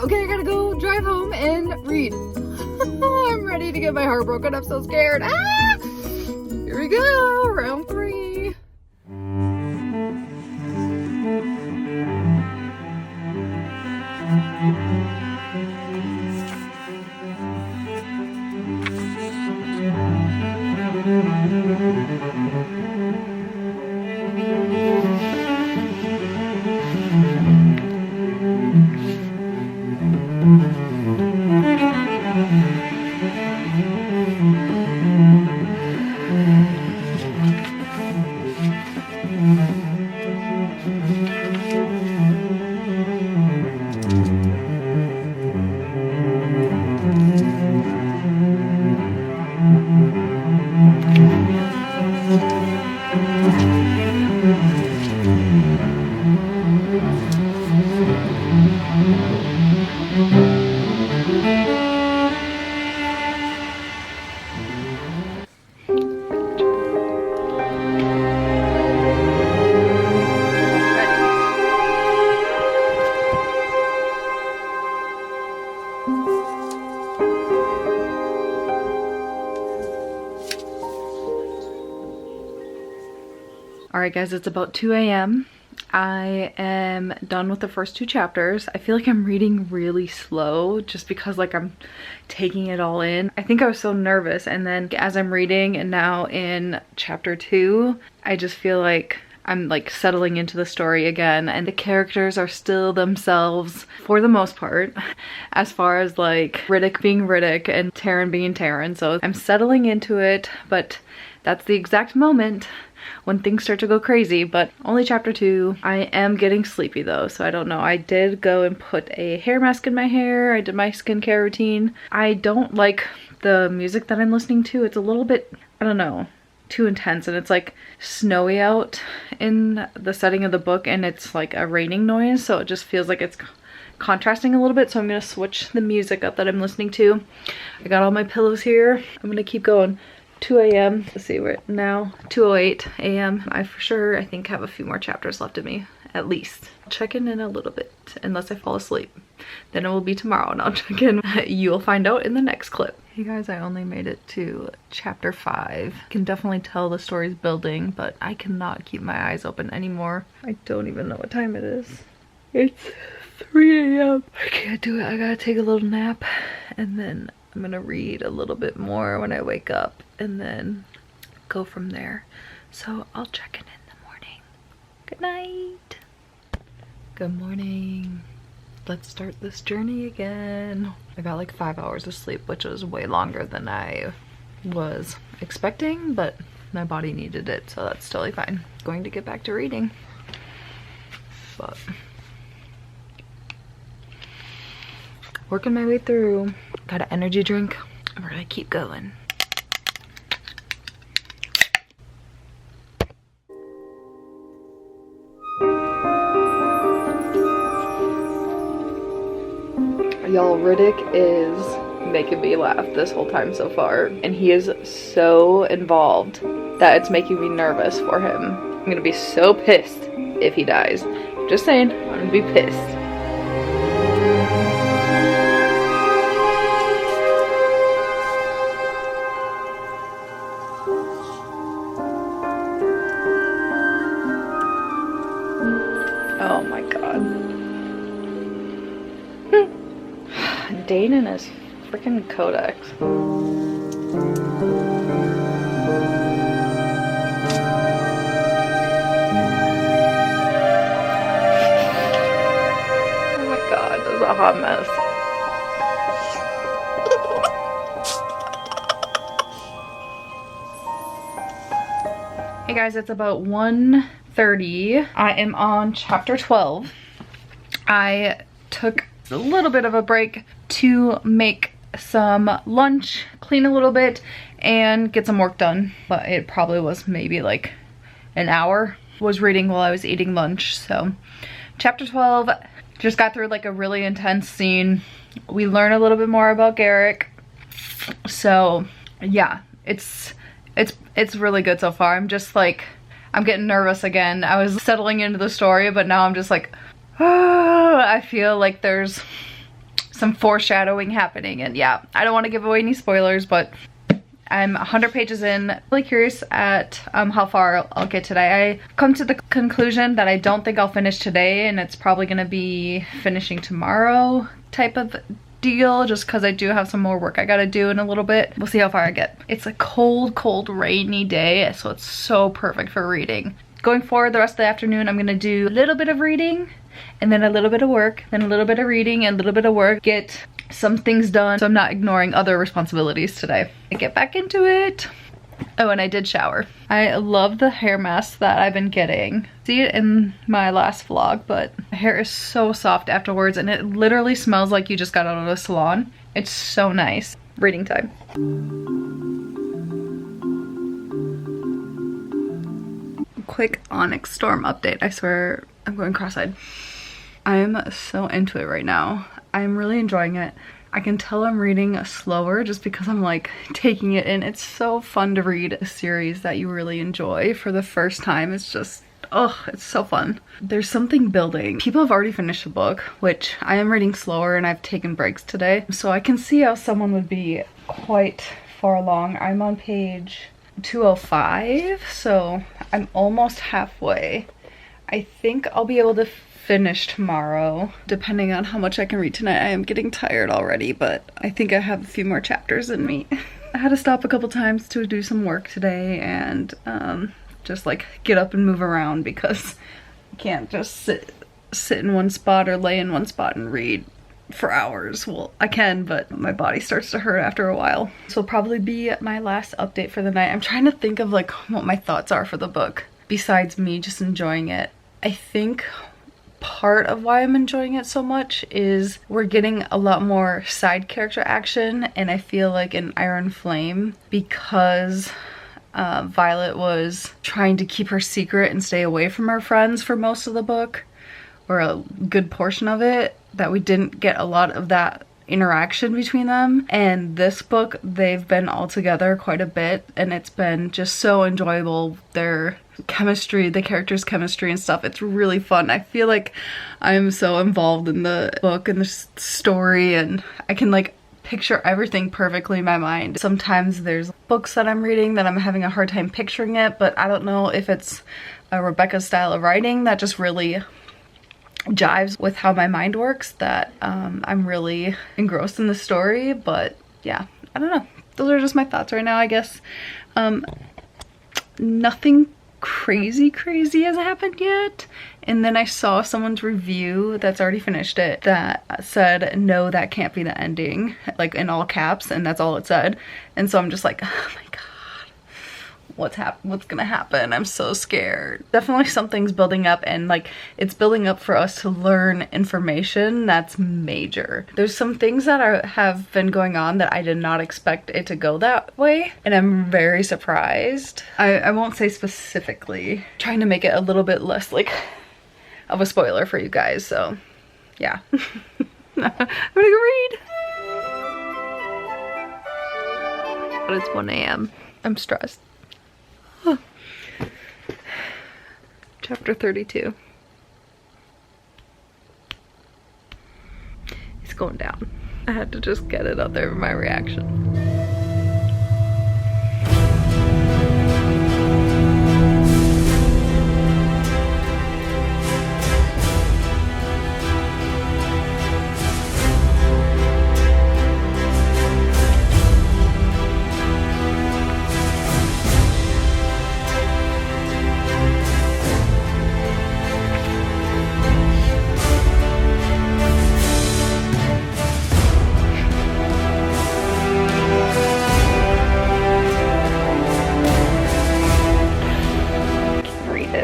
Okay, I gotta go drive home and read. I'm ready to get my heart broken. I'm so scared. Ah! Here we go, round 3. Alright guys, it's about 2 a.m. I am done with the first 2 chapters. I feel like I'm reading really slow just because like I'm taking it all in. I think I was so nervous, and then as I'm reading and now in chapter 2, I just feel like I'm like settling into the story again, and the characters are still themselves for the most part, as far as like Riddick being Riddick and Taryn being Taryn. So I'm settling into it, but that's the exact moment when things start to go crazy. But only chapter 2. I am getting sleepy though, so I don't know. I did go and put a hair mask in my hair. I did my skincare routine. I don't like the music that I'm listening to. It's a little bit, I don't know, too intense, and it's like snowy out in the setting of the book, and it's like a raining noise, so it just feels like it's contrasting a little bit. So I'm gonna switch the music up that I'm listening to. I got all my pillows here. I'm gonna keep going. 2 a.m. Let's see, we're now 2:08 a.m. I for sure, I think, have a few more chapters left of me, at least. I'll check in a little bit, unless I fall asleep. Then it will be tomorrow, and I'll check in. You'll find out in the next clip. Hey guys, I only made it to chapter 5. I can definitely tell the story's building, but I cannot keep my eyes open anymore. I don't even know what time it is. It's 3 a.m. I can't do it. I gotta take a little nap, and then I'm gonna read a little bit more when I wake up, and then go from there. So I'll check in the morning. Good night. Good morning. Let's start this journey again. I got like 5 hours of sleep, which was way longer than I was expecting, but my body needed it, so that's totally fine. Going to get back to reading. But working my way through. Got an energy drink, and we're gonna keep going. Y'all, Riddick is making me laugh this whole time so far, and he is so involved that it's making me nervous for him. I'm gonna be so pissed if he dies. Just saying, I'm gonna be pissed. Oh my god. Dane and his freaking codex. Oh my god, this is a hot mess. Hey guys, it's about 1:30. I am on chapter 12. I took a little bit of a break to make some lunch, clean a little bit, and get some work done. But it probably was maybe like an hour. Was reading while I was eating lunch. So chapter 12, just got through like a really intense scene. We learn a little bit more about Garrick. So yeah, it's really good so far. I'm just like, I'm getting nervous again. I was settling into the story, but now I'm just like, oh, I feel like there's some foreshadowing happening. And yeah, I don't want to give away any spoilers, but I'm 100 pages in. Really curious at how far I'll get today. I come to the conclusion that I don't think I'll finish today, and it's probably gonna be finishing tomorrow type of deal, just because I do have some more work I gotta do in a little bit. We'll see how far I get. It's a cold, rainy day, so it's so perfect for reading. Going forward, the rest of the afternoon, I'm gonna do a little bit of reading, and then a little bit of work, then a little bit of reading, and a little bit of work. Get some things done, so I'm not ignoring other responsibilities today. I get back into it. Oh, and I did shower. I love the hair mask that I've been getting. See it in my last vlog, but my hair is so soft afterwards, and it literally smells like you just got out of the salon. It's so nice. Reading time. Quick Onyx storm update. I swear I'm going cross-eyed. I am so into it right now. I'm really enjoying it. I can tell I'm reading slower just because I'm like taking it in. It's so fun to read a series that you really enjoy for the first time. It's just, oh, it's so fun. There's something building. People have already finished the book, which I am reading slower, and I've taken breaks today. So I can see how someone would be quite far along. I'm on page 205, so I'm almost halfway. I think I'll be able to finish tomorrow, depending on how much I can read tonight. I am getting tired already, but I think I have a few more chapters in me. I had to stop a couple times to do some work today and just like get up and move around, because I can't just sit in one spot or lay in one spot and read for hours. Well, I can, but my body starts to hurt after a while. So it'll probably be my last update for the night. I'm trying to think of like what my thoughts are for the book, besides me just enjoying it. I think part of why I'm enjoying it so much is we're getting a lot more side character action, and I feel like in Iron Flame, because Violet was trying to keep her secret and stay away from her friends for most of the book, or a good portion of it, that we didn't get a lot of that interaction between them. And this book, they've been all together quite a bit, and it's been just so enjoyable. Their chemistry, the characters' chemistry and stuff, it's really fun. I feel like I'm so involved in the book and the story, and I can like picture everything perfectly in my mind. Sometimes there's books that I'm reading that I'm having a hard time picturing it, but I don't know if it's Rebecca's style of writing that just really jives with how my mind works, that I'm really engrossed in the story. But yeah, I don't know. Those are just my thoughts right now, I guess. Nothing crazy has happened yet. And then I saw someone's review that's already finished it that said, no, that can't be the ending, like in all caps, and that's all it said. And so I'm just like, oh my god, what's gonna happen? I'm so scared. Definitely something's building up, and like it's building up for us to learn information that's major. There's some things that have been going on that I did not expect it to go that way, and I'm very surprised. I won't say specifically, trying to make it a little bit less like of a spoiler for you guys, so yeah. I'm gonna go read. But it's 1 a.m. I'm stressed. Huh. Chapter 32. It's going down. I had to just get it out there with my reaction.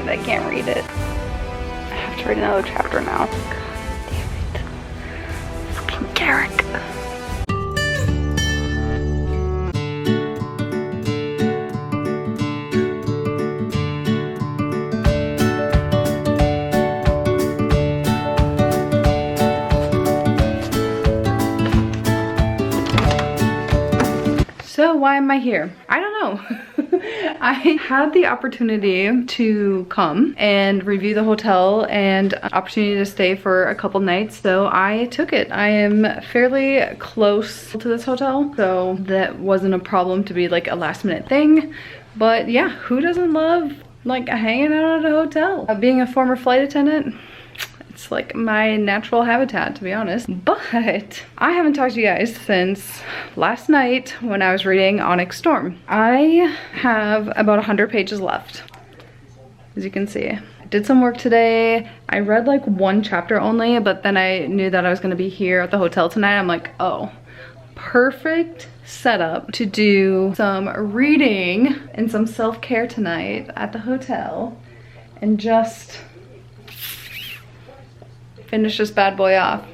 I can't read it. I have to read another chapter now. God damn it. Fucking Garrick. So why am I here? I don't know. I had the opportunity to come and review the hotel and opportunity to stay for a couple nights, so I took it. I am fairly close to this hotel, so that wasn't a problem to be like a last minute thing. But yeah, who doesn't love like hanging out at a hotel? Being a former flight attendant, it's like my natural habitat, to be honest. But I haven't talked to you guys since last night when I was reading Onyx Storm. I have about 100 pages left, as you can see. I did some work today. I read like one chapter only, but then I knew that I was gonna be here at the hotel tonight. I'm like, oh, perfect setup to do some reading and some self-care tonight at the hotel and just finish this bad boy off.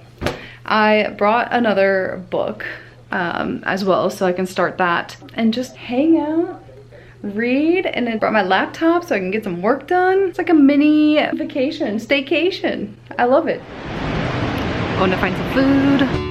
I brought another book as well, so I can start that and just hang out, read, and then brought my laptop so I can get some work done. It's like a mini vacation, staycation. I love it. Going to find some food.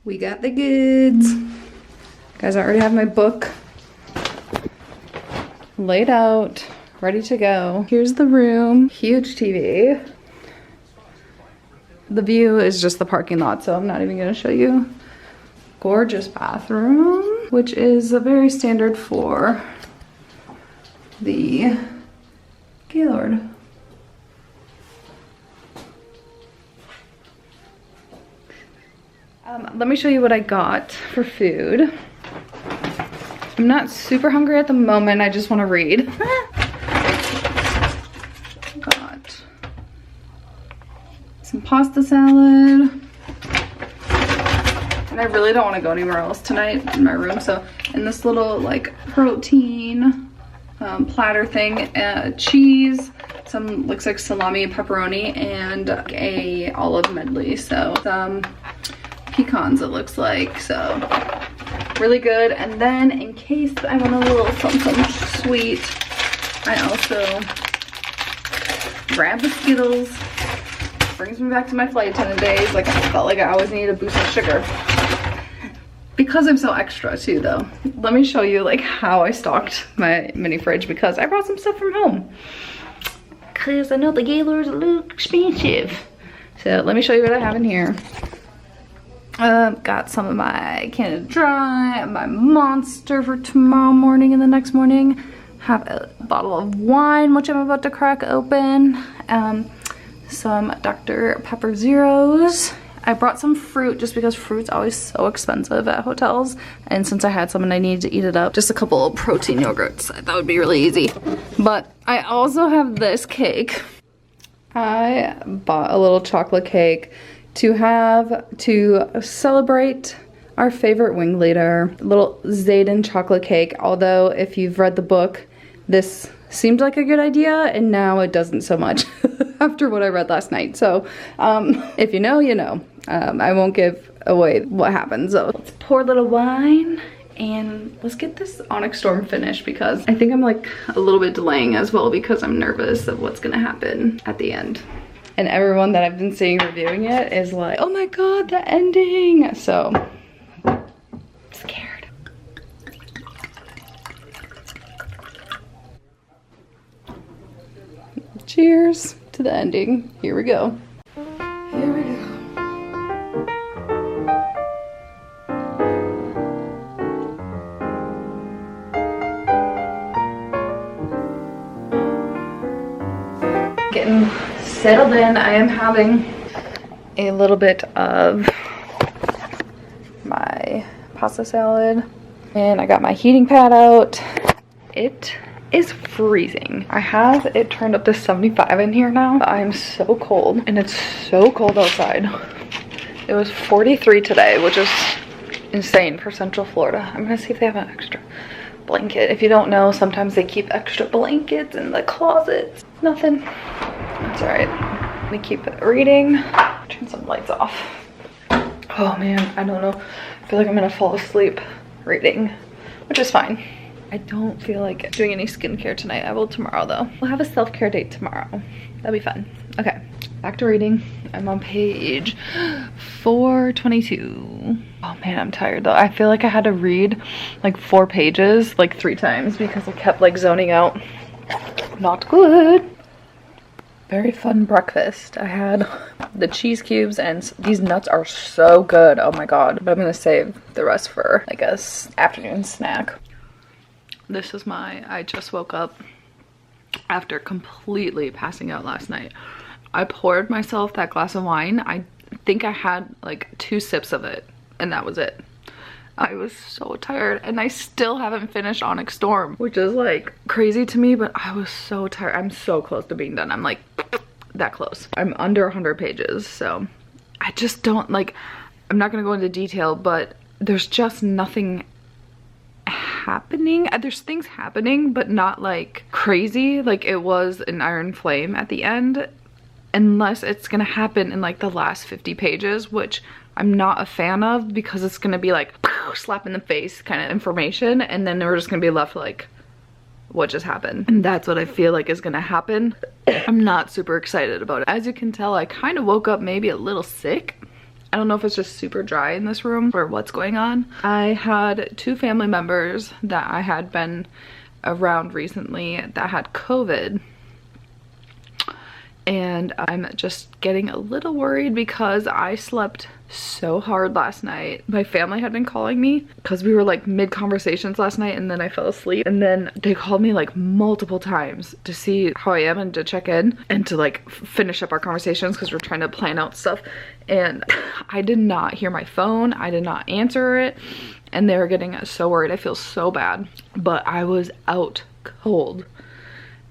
We got the goods. Guys, I already have my book laid out, ready to go. Here's the room, huge TV. The view is just the parking lot, so I'm not even gonna show you. Gorgeous bathroom, which is a very standard for the Gaylord. Let me show you what I got for food. I'm not super hungry at the moment, I just want to read. Got some pasta salad. And I really don't want to go anywhere else tonight in my room, so in this little like protein platter thing, cheese, some looks like salami and pepperoni, and a olive medley, so some pecans it looks like, so really good. And then in case I want a little something sweet, I also grabbed the Skittles. Brings me back to my flight attendant days. Like, I felt like I always needed a boost of sugar. Because I'm so extra too though. Let me show you like how I stocked my mini fridge, because I brought some stuff from home. Cause I know the Gaylord's a little expensive. So let me show you what I have in here. Got some of my Canada Dry, my Monster for tomorrow morning and the next morning. Have a bottle of wine, which I'm about to crack open. Some Dr. Pepper Zeros. I brought some fruit just because fruit's always so expensive at hotels. And since I had some and I needed to eat it up, just a couple of protein yogurts. I thought it would be really easy. But I also have this cake. I bought a little chocolate cake to have to celebrate our favorite wing leader. Little Zayden chocolate cake. Although if you've read the book, this seemed like a good idea and now it doesn't so much after what I read last night. So if you know, you know. I won't give away what happens. So let's pour a little wine and let's get this Onyx Storm finished, because I think I'm like a little bit delaying as well because I'm nervous of what's gonna happen at the end. And everyone that I've been seeing reviewing it is like, oh my god, the ending. So I'm scared. Cheers to the ending. Here we go. Here we go. Getting settled in. I am having a little bit of my pasta salad and I got my heating pad out It is freezing. I have it turned up to 75 in here now. I'm so cold, and it's so cold outside. It was 43 today, which is insane for Central Florida. I'm gonna see if they have an extra blanket. If you don't know, sometimes they keep extra blankets in the closets. Nothing. That's all right. Let me keep reading. Turn some lights off. Oh man, I don't know. I feel like I'm gonna fall asleep reading, which is fine. I don't feel like doing any skincare tonight. I will tomorrow though. We'll have a self-care date tomorrow. That'll be fun. Okay, back to reading. I'm on page 422. Oh man, I'm tired though. I feel like I had to read like 4 pages like 3 times because I kept like zoning out. Not good. Very fun breakfast. I had the cheese cubes and these nuts are so good. Oh my god. But I'm gonna save the rest for like a afternoon snack. This is I just woke up after completely passing out last night. I poured myself that glass of wine. I think I had like 2 sips of it and that was it. I was so tired and I still haven't finished Onyx Storm, which is like crazy to me, but I was so tired. I'm so close to being done. I'm like that close. I'm under 100 pages, so I just don't like, I'm not gonna go into detail, but there's just nothing happening. There's things happening, but not like crazy like it was in Iron Flame at the end, unless it's gonna happen in like the last 50 pages, which I'm not a fan of because it's gonna be like slap in the face kind of information, and then we're just gonna be left like, what just happened? And that's what I feel like is gonna happen. I'm not super excited about it. As you can tell, I kind of woke up maybe a little sick. I don't know if it's just super dry in this room or what's going on. I had 2 family members that I had been around recently that had COVID. And I'm just getting a little worried because I slept so hard last night. My family had been calling me because we were like mid conversations last night and then I fell asleep. And then they called me like multiple times to see how I am and to check in and to like finish up our conversations because we're trying to plan out stuff. And I did not hear my phone. I did not answer it. And they were getting so worried. I feel so bad. But I was out cold.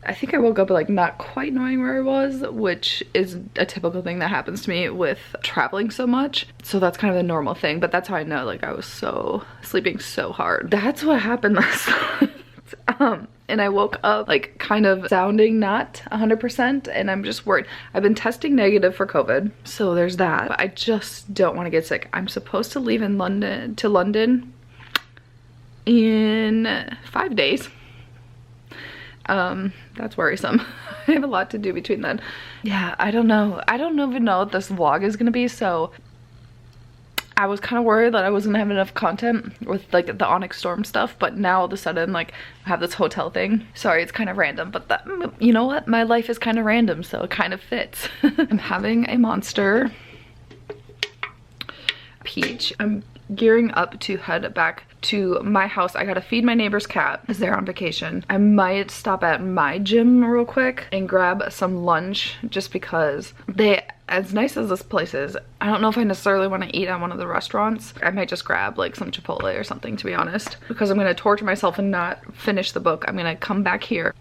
I think I woke up like not quite knowing where I was, which is a typical thing that happens to me with traveling so much. So that's kind of a normal thing, but that's how I know like I was sleeping so hard. That's what happened last night. And I woke up like kind of sounding not 100% and I'm just worried. I've been testing negative for COVID, so there's that. But I just don't want to get sick. I'm supposed to leave in London in 5 days. That's worrisome. I have a lot to do between then. Yeah, I don't know. I don't even know what this vlog is gonna be, so I was kind of worried that I wasn't gonna have enough content with like the Onyx Storm stuff, but now all of a sudden like I have this hotel thing. Sorry, it's kind of random, but that, you know what? My life is kind of random, so it kind of fits. I'm having a Monster Peach. I'm gearing up to head back to my house. I gotta feed my neighbor's cat because they're on vacation. I might stop at my gym real quick and grab some lunch just because as nice as this place is, I don't know if I necessarily want to eat at one of the restaurants. I might just grab like some Chipotle or something, to be honest, because I'm gonna torture myself and not finish the book. I'm gonna come back here,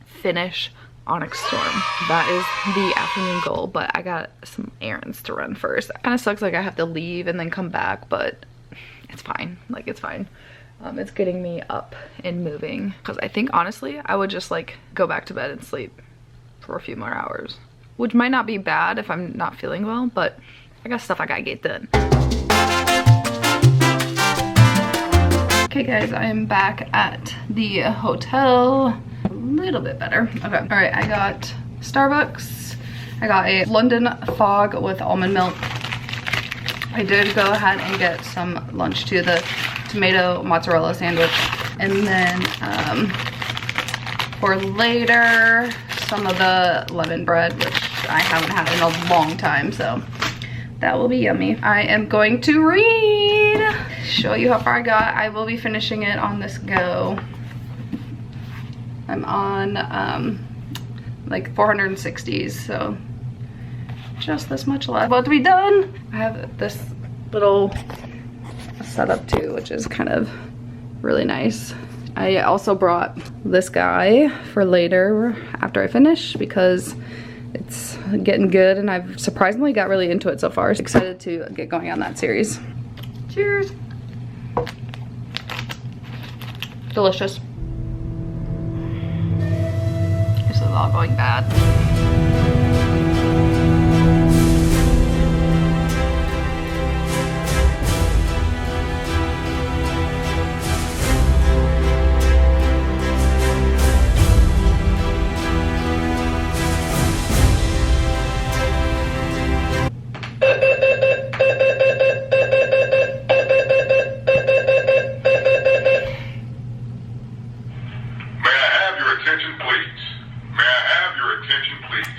finish Onyx Storm. That is the afternoon goal, but I got some errands to run first. It kind of sucks like I have to leave and then come back, but it's fine. Like, it's fine. It's getting me up and moving because I think honestly I would just like go back to bed and sleep for a few more hours, which might not be bad if I'm not feeling well, but I got stuff I gotta get done. Okay guys, I am back at the hotel. A little bit better. Okay, all right, I got Starbucks. I got a London Fog with almond milk. I did go ahead and get some lunch too, the tomato mozzarella sandwich. And then for later, some of the lemon bread, which I haven't had in a long time, so that will be yummy. I am going to read, show you how far I got. I will be finishing it on this go. I'm on like 460s, so just this much left. About to be done. I have this little setup too, which is kind of really nice I also brought this guy for later after I finish because it's getting good and I've surprisingly got really into it so far. Excited to get going on that series. Cheers. Delicious. This is all going bad.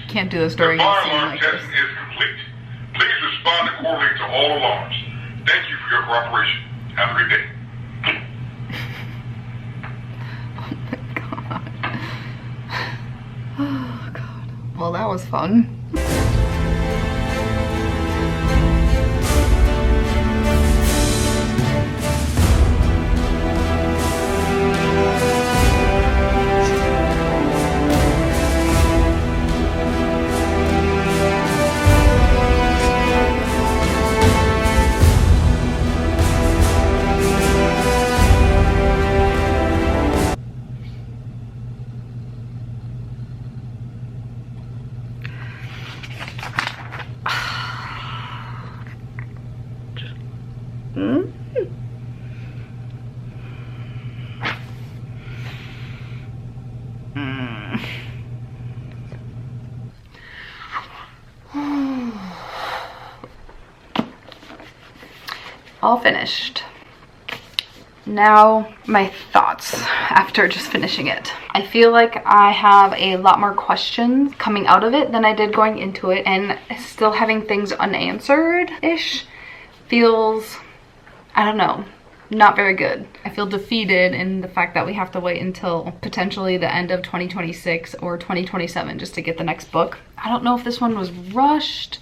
Can't do this during the fire a scene alarm like testing this. is complete. Please respond accordingly to all alarms. Thank you for your cooperation. Have a good day. Oh my god. Oh god. Well, that was fun. All finished. Now my thoughts after just finishing it. I feel like I have a lot more questions coming out of it than I did going into it, and still having things unanswered-ish feels, I don't know, not very good. I feel defeated in the fact that we have to wait until potentially the end of 2026 or 2027 just to get the next book. I don't know if this one was rushed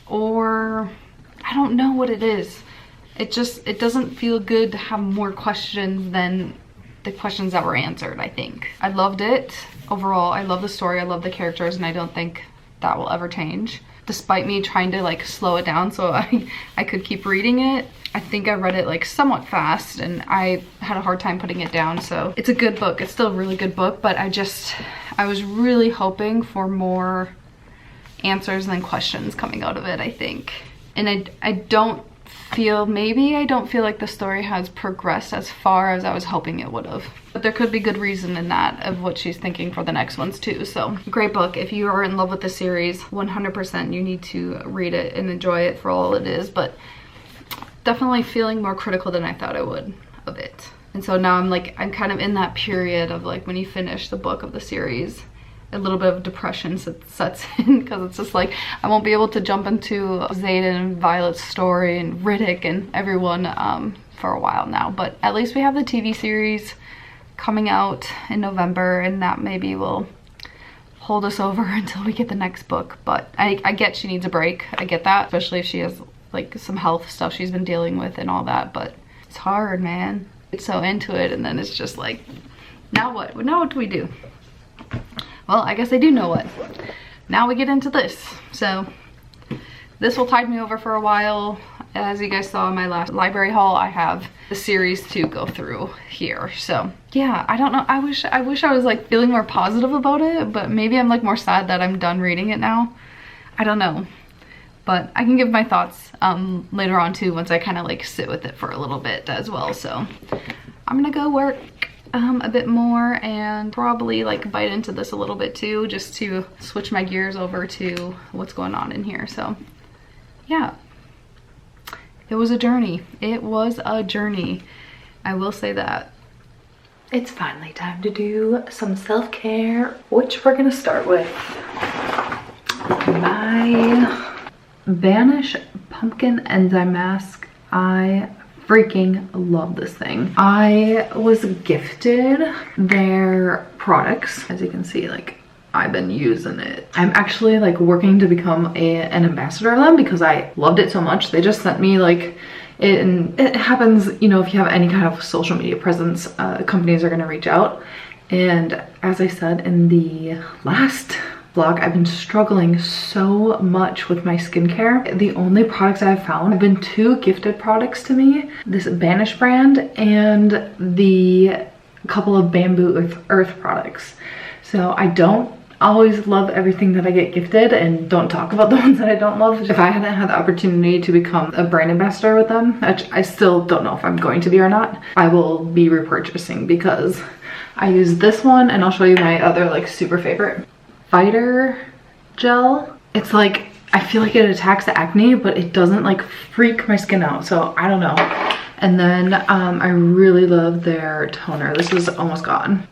or I don't know what it is. It doesn't feel good to have more questions than the questions that were answered, I think. I loved it overall. I love the story, I love the characters, and I don't think that will ever change. Despite me trying to like slow it down so I could keep reading it, I think I read it like somewhat fast and I had a hard time putting it down. So it's a good book. It's still a really good book, but I was really hoping for more answers than questions coming out of it, I think. And I don't feel like the story has progressed as far as I was hoping it would have. But there could be good reason in that of what she's thinking for the next ones too. So great book. If you are in love with the series, 100% you need to read it and enjoy it for all it is, but definitely feeling more critical than I thought I would of it. And so now I'm kind of in that period of like when you finish the book of the series, a little bit of depression sets in because it's just like I won't be able to jump into Zayden and Violet's story and Riddick and everyone for a while now. But at least we have the TV series coming out in November, and that maybe will hold us over until we get the next book. But I get she needs a break. I get that, especially if she has like some health stuff she's been dealing with and all that. But it's hard, man. It's so into it, and then it's just like, now what? Now what do we do? Well, I guess I do know what. Now we get into this. So this will tide me over for a while. As you guys saw in my last library haul, I have the series to go through here. So yeah, I don't know. I wish I was like feeling more positive about it, but maybe I'm like more sad that I'm done reading it now. I don't know. But I can give my thoughts later on too, once I kind of like sit with it for a little bit as well. So I'm gonna go work a bit more and probably like bite into this a little bit too, just to switch my gears over to what's going on in here. So yeah, it was a journey. It was a journey, I will say that. It's finally time to do some self-care, which we're gonna start with my Vanish Pumpkin Enzyme Mask. I freaking love this thing. I was gifted their products. As you can see, like I've been using it. I'm actually like working to become an ambassador of them because I loved it so much. They just sent me like And it happens, you know, if you have any kind of social media presence, companies are going to reach out. And as I said in the last vlog, I've been struggling so much with my skincare. The only products I've found have been 2 gifted products to me, this Banish brand and the couple of Bamboo Earth products. So I don't always love everything that I get gifted and don't talk about the ones that I don't love. If I hadn't had the opportunity to become a brand ambassador with them, which I still don't know if I'm going to be or not, I will be repurchasing because I use this one, and I'll show you my other like super favorite. Fighter gel. It's like, I feel like it attacks the acne, but it doesn't like freak my skin out, so I don't know. And then I really love their toner. This is almost gone.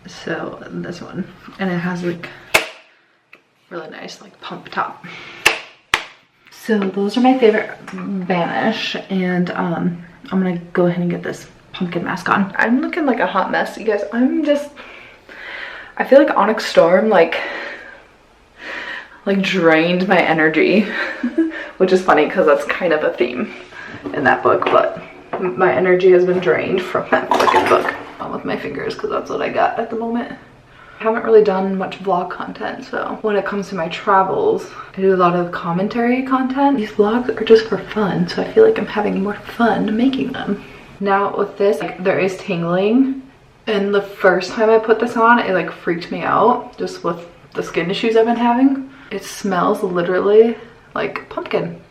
So this one, and it has like really nice like pump top. So those are my favorite Banish, and I'm gonna go ahead and get this pumpkin mask on. I'm looking like a hot mess, you guys. I feel like Onyx Storm like drained my energy, which is funny because that's kind of a theme in that book, but my energy has been drained from that freaking book. With my fingers, because that's what I got at the moment. I haven't really done much vlog content, so when it comes to my travels, I do a lot of commentary content. These vlogs are just for fun, so I feel like I'm having more fun making them. Now with this, like, there is tingling, and the first time I put this on, it like freaked me out just with the skin issues I've been having. It smells literally like pumpkin.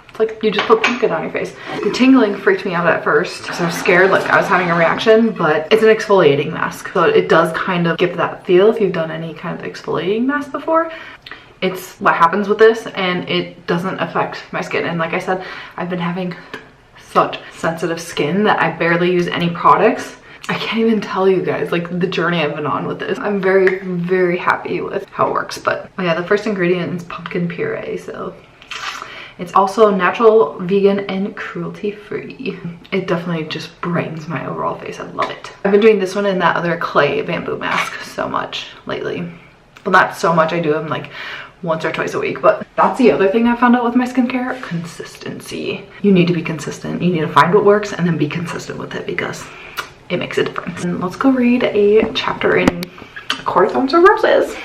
It's like you just put pumpkin on your face. The tingling freaked me out at first because I was scared, like I was having a reaction, but it's an exfoliating mask. So it does kind of give that feel if you've done any kind of exfoliating mask before. It's what happens with this, and it doesn't affect my skin. And like I said, I've been having such sensitive skin that I barely use any products. I can't even tell you guys like the journey I've been on with this. I'm very, very happy with how it works. But oh yeah, the first ingredient is pumpkin puree, so it's also natural, vegan, and cruelty-free. It definitely just brightens my overall face. I love it. I've been doing this one and that other clay bamboo mask so much lately. Well, not so much. I do them like once or twice a week, but that's the other thing I found out with my skincare: consistency. You need to be consistent. You need to find what works and then be consistent with it because it makes a difference. And let's go read a chapter in A Court of Thorns and Roses.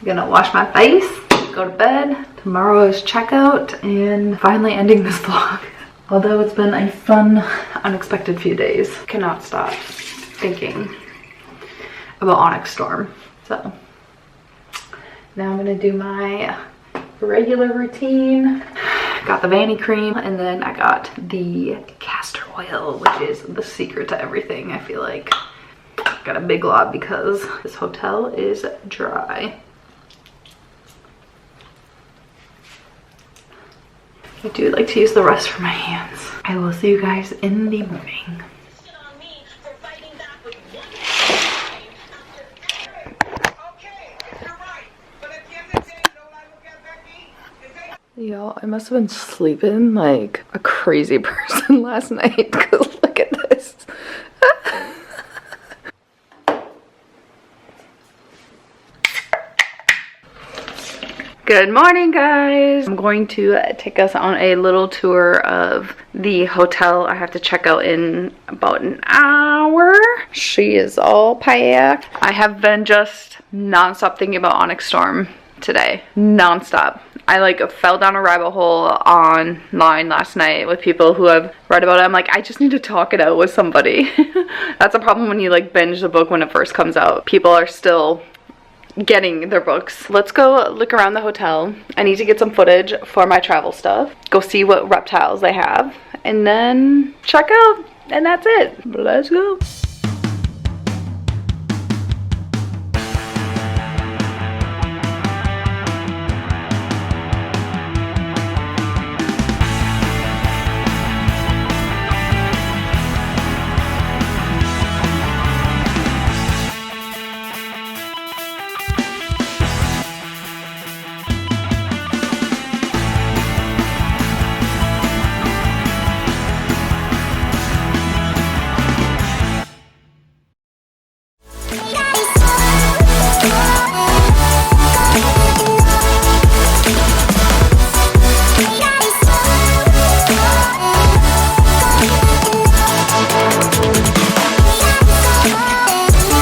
Gonna wash my face, go to bed. Tomorrow is checkout, and finally ending this vlog. Although it's been a fun, unexpected few days. Cannot stop thinking about Onyx Storm. So now I'm gonna do my regular routine. Got the Vanny cream, and then I got the castor oil, which is the secret to everything, I feel like. Got a big lot because this hotel is dry. I do like to use the rest for my hands. I will see you guys in the morning. Y'all, I must have been sleeping like a crazy person last night because look at this. Good morning, guys. I'm going to take us on a little tour of the hotel. I have to check out in about an hour. She is all packed. I have been just non-stop thinking about Onyx Storm today. Non-stop. I like fell down a rabbit hole online last night with people who have read about it. I'm like, I just need to talk it out with somebody. That's a problem when you like binge the book when it first comes out. People are still getting their books. Let's go look around the hotel. I need to get some footage for my travel stuff. Go see what reptiles they have and then check out, and that's it. Let's go.